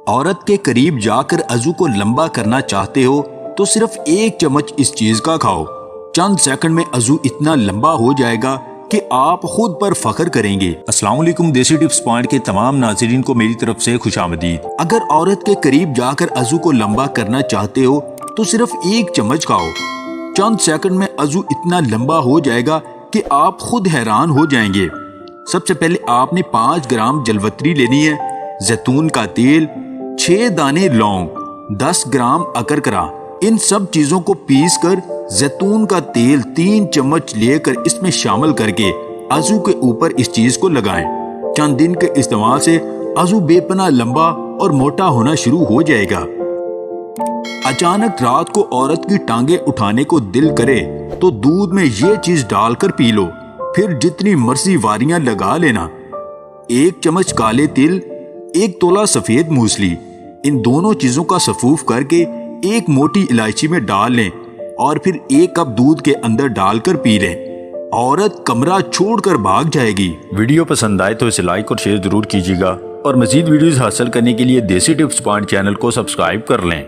عورت کے قریب جا کر عضو کو لمبا کرنا چاہتے ہو تو صرف 1 چمچ اس چیز کا کھاؤ۔ چند سیکنڈ میں عضو اتنا لمبا ہو جائے گا کہ آپ خود پر فخر کریں گے۔ السلام علیکم، دیسی ٹپس پوائنٹ کے تمام ناظرین کو میری طرف سے خوش آمدید۔ اگر عورت کے قریب جا کر عضو کو لمبا کرنا چاہتے ہو تو صرف 1 چمچ کھاؤ۔ چند سیکنڈ میں عضو اتنا لمبا ہو جائے گا کہ آپ خود حیران ہو جائیں گے۔ سب سے پہلے آپ نے 5 گرام جلوتری لینی ہے، زیتون کا تیل، 6 دانے لونگ، 10 گرام اکرکرا۔ ان سب چیزوں کو پیس کر زیتون کا تیل 3 چمچ لے کر اس میں شامل کر کے عضو کے اوپر اس چیز کو لگائیں۔ چند دن کے استعمال سے عضو بے پناہ لمبا اور موٹا ہونا شروع ہو جائے گا۔ اچانک رات کو عورت کی ٹانگیں اٹھانے کو دل کرے تو دودھ میں یہ چیز ڈال کر پی لو، پھر جتنی مرضی واریاں لگا لینا۔ 1 چمچ کالے تل، 1 تولہ سفید موسلی، ان دونوں چیزوں کا سفوف کر کے 1 موٹی الائچی میں ڈال لیں اور پھر 1 کپ دودھ کے اندر ڈال کر پی لیں۔ عورت کمرہ چھوڑ کر بھاگ جائے گی۔ ویڈیو پسند آئے تو اسے لائک اور شیئر ضرور کیجیے گا، اور مزید ویڈیوز حاصل کرنے کے لیے دیسی ٹپس پوائنٹ چینل کو سبسکرائب کر لیں۔